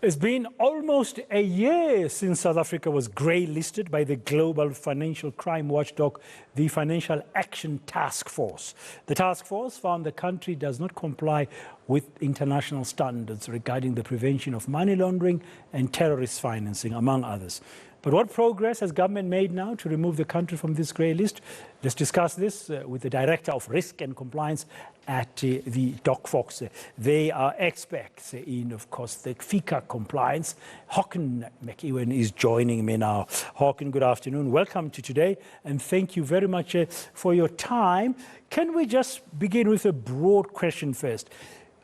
It's been almost a year since South Africa was grey-listed by the global financial crime watchdog, the Financial Action Task Force. The task force found the country does not comply with international standards regarding the prevention of money laundering and terrorist financing, among others. But what progress has government made now to remove the country from this grey list? Let's discuss this with the Director of Risk and Compliance at the DocFox. They are experts in, of course, the FICA compliance. Hawken McEwan is joining me now. Hawken, good afternoon. Welcome to today, and thank you very much for your time. Can we just begin with a broad question first?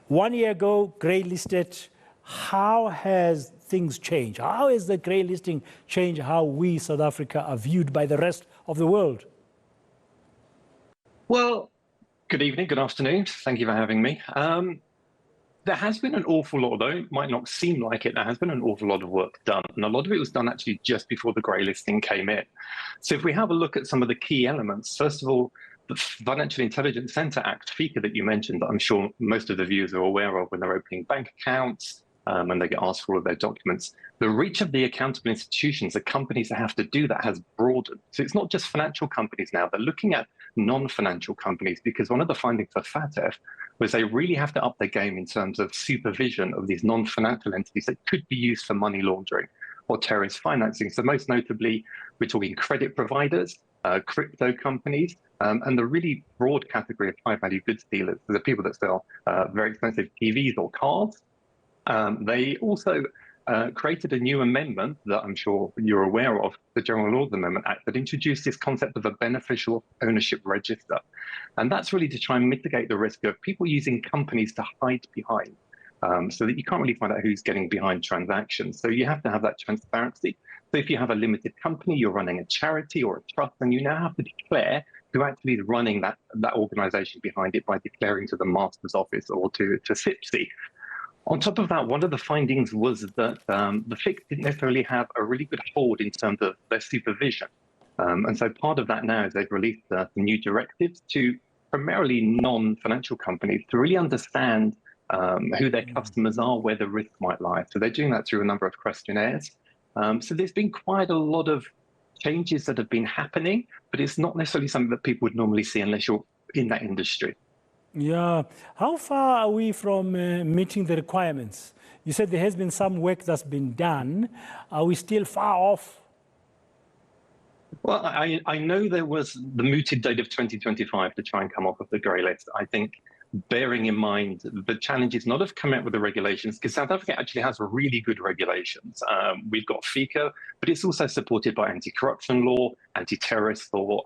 1 year ago, grey-listed, how has things changed? How has the grey listing changed how we, South Africa, are viewed by the rest of the world? Well, good evening, good afternoon. Thank you for having me. There has been an awful lot, although it might not seem like it, there has been an awful lot of work done. And a lot of it was done actually just before the grey listing came in. So if we have a look at some of the key elements, first of all, the Financial Intelligence Centre Act, FICA, that you mentioned, that I'm sure most of the viewers are aware of when they're opening bank accounts, and they get asked for all of their documents. The reach of the accountable institutions, the companies that have to do that, has broadened. So it's not just financial companies now, they're looking at non-financial companies, because one of the findings for FATF was they really have to up their game in terms of supervision of these non-financial entities that could be used for money laundering or terrorist financing. So most notably, we're talking credit providers, crypto companies, and the really broad category of high-value goods dealers, the people that sell very expensive TVs or cars. They also created a new amendment that I'm sure you're aware of, the General Laws Amendment Act, that introduced this concept of a beneficial ownership register. And that's really to try and mitigate the risk of people using companies to hide behind, so that you can't really find out who's getting behind transactions. So you have to have that transparency. So if you have a limited company, you're running a charity or a trust, and you now have to declare who actually is running that organization behind it by declaring to the Master's Office or to SIPC. On top of that, one of the findings was that the FIC didn't necessarily have a really good hold in terms of their supervision. And so part of that now is they've released some new directives to primarily non-financial companies to really understand who their customers are, where the risk might lie. So they're doing that through a number of questionnaires. So there's been quite a lot of changes that have been happening, but it's not necessarily something that people would normally see unless you're in that industry. Yeah. How far are we from meeting the requirements? You said there has been some work that's been done. Are we still far off? Well, I know there was the mooted date of 2025 to try and come off of the grey list. I think bearing in mind the challenges not of coming up with the regulations, because South Africa actually has really good regulations. We've got FICA, but it's also supported by anti-corruption law, anti-terrorist law,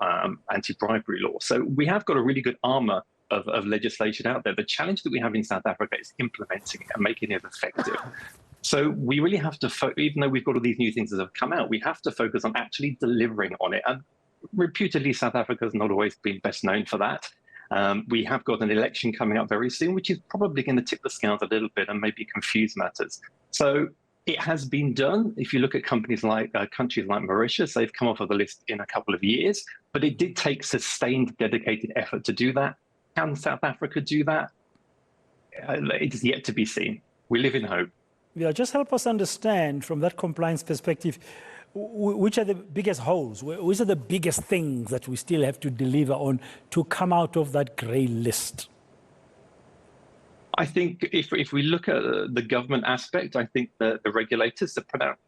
anti-bribery law. So we have got a really good armour of legislation out there. The challenge that we have in South Africa is implementing it and making it effective. So we really have to, even though we've got all these new things that have come out, we have to focus on actually delivering on it. And reputedly, South Africa has not always been best known for that. We have got an election coming up very soon, which is probably going to tip the scales a little bit and maybe confuse matters. So it has been done. If you look at countries like Mauritius, they've come off of the list in a couple of years, but it did take sustained, dedicated effort to do that. Can South Africa do that? It is yet to be seen. We live in hope. Yeah, just help us understand from that compliance perspective, which are the biggest holes? Which are the biggest things that we still have to deliver on to come out of that grey list? I think if we look at the government aspect, I think the regulators,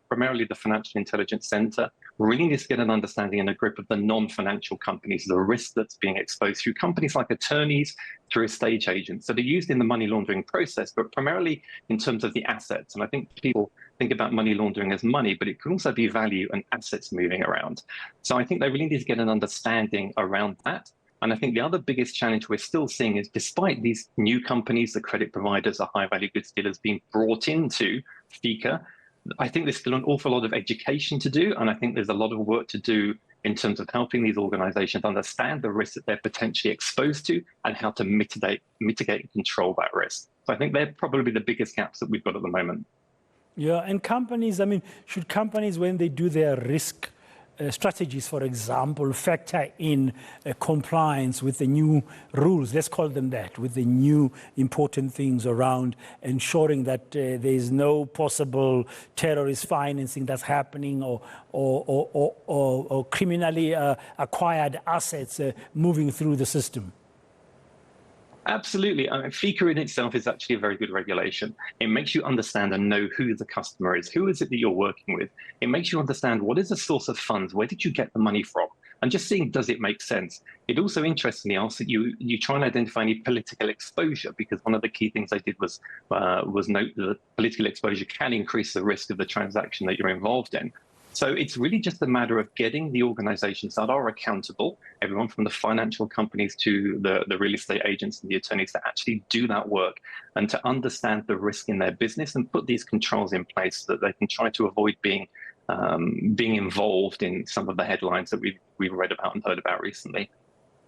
primarily the Financial Intelligence Centre, really need to get an understanding and a grip of the non-financial companies, the risk that's being exposed through companies like attorneys, through estate agents that are used in the money laundering process, but primarily in terms of the assets. And I think people think about money laundering as money, but it can also be value and assets moving around. So I think they really need to get an understanding around that. And I think the other biggest challenge we're still seeing is, despite these new companies, the credit providers, the high-value goods dealers being brought into FICA, I think there's still an awful lot of education to do. And I think there's a lot of work to do in terms of helping these organizations understand the risks that they're potentially exposed to and how to mitigate and control that risk. So I think they're probably the biggest gaps that we've got at the moment. Yeah, and companies, I mean, should companies, when they do their risk strategies, for example, factor in compliance with the new rules, let's call them that, with the new important things around ensuring that there is no possible terrorist financing that's happening or criminally acquired assets moving through the system? Absolutely. I mean, FICA in itself is actually a very good regulation. It makes you understand and know who the customer is. Who is it that you're working with? It makes you understand what is the source of funds? Where did you get the money from? And just seeing, does it make sense? It also interestingly asks that you try and identify any political exposure, because one of the key things they did was note that political exposure can increase the risk of the transaction that you're involved in. So it's really just a matter of getting the organizations that are accountable, everyone from the financial companies to the real estate agents and the attorneys, to actually do that work and to understand the risk in their business and put these controls in place so that they can try to avoid being involved in some of the headlines that we've read about and heard about recently.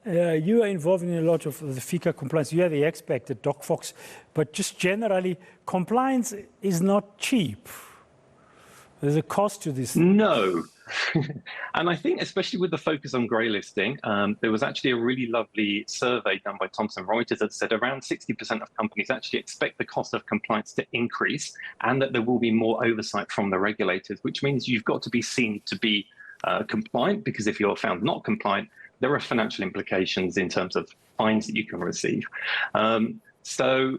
You are involved in a lot of the FICA compliance. You are the expert at DocFox, but just generally, compliance is not cheap. There's a cost to this. No. And I think especially with the focus on greylisting, there was actually a really lovely survey done by Thomson Reuters that said around 60% of companies actually expect the cost of compliance to increase and that there will be more oversight from the regulators, which means you've got to be seen to be compliant, because if you're found not compliant, there are financial implications in terms of fines that you can receive. So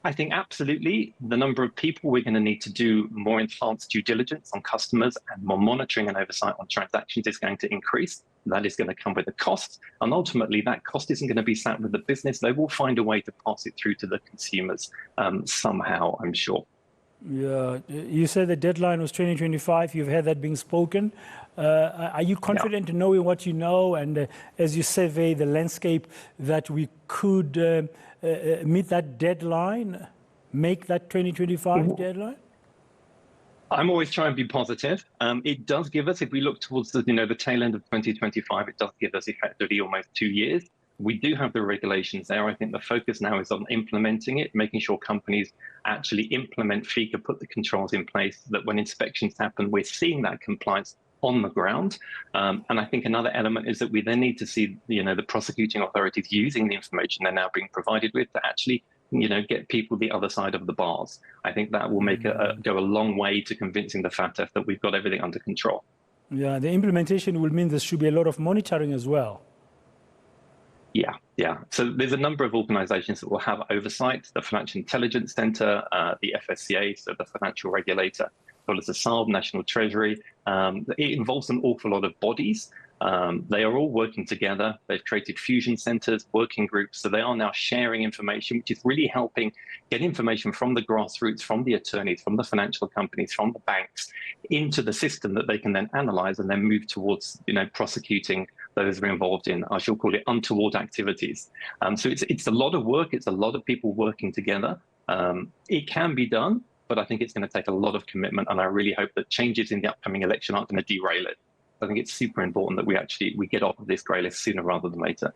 I think absolutely the number of people we're going to need to do more enhanced due diligence on customers and more monitoring and oversight on transactions is going to increase. That is going to come with a cost. And ultimately, that cost isn't going to be sat with the business. They will find a way to pass it through to the consumers somehow, I'm sure. Yeah, you said the deadline was 2025. You've had that being spoken. Are you confident in knowing what you know, and as you survey the landscape, that we could meet that deadline, make that 2025 deadline? I'm always trying to be positive. It does give us, if we look towards the tail end of 2025, it does give us effectively almost 2 years. We do have the regulations there. I think the focus now is on implementing it, making sure companies actually implement FICA, put the controls in place, so that when inspections happen, we're seeing that compliance on the ground. And I think another element is that we then need to see, the prosecuting authorities using the information they're now being provided with to actually, get people the other side of the bars. I think that will make go a long way to convincing the FATF that we've got everything under control. Yeah, the implementation will mean there should be a lot of monitoring as well. Yeah. So there's a number of organizations that will have oversight: the Financial Intelligence Center, the FSCA, so the financial regulator, as well as the SARB, National Treasury. It involves an awful lot of bodies. They are all working together. They've created fusion centers, working groups. So they are now sharing information, which is really helping get information from the grassroots, from the attorneys, from the financial companies, from the banks, into the system that they can then analyze and then move towards, prosecuting those who are involved in, I shall call it, untoward activities. So it's a lot of work. It's a lot of people working together. It can be done, but I think it's going to take a lot of commitment. And I really hope that changes in the upcoming election aren't going to derail it. I think it's super important that we get off of this grey list sooner rather than later.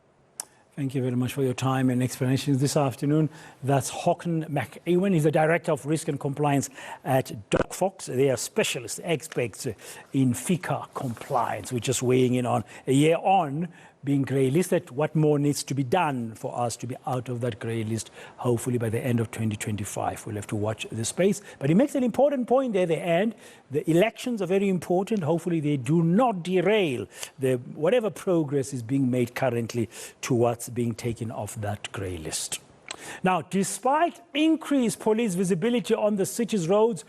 Thank you very much for your time and explanations this afternoon. That's Hawken McEwan. He's the Director of Risk and Compliance at DocFox. They are specialists, experts in FICA compliance. We're just weighing in on a year on being grey listed. What more needs to be done for us to be out of that grey list, hopefully by the end of 2025. We'll have to watch the space. But he makes an important point there at the end. The elections are very important. Hopefully they do not derail whatever progress is being made currently towards being taken off that grey list. Now, despite increased police visibility on the city's roads,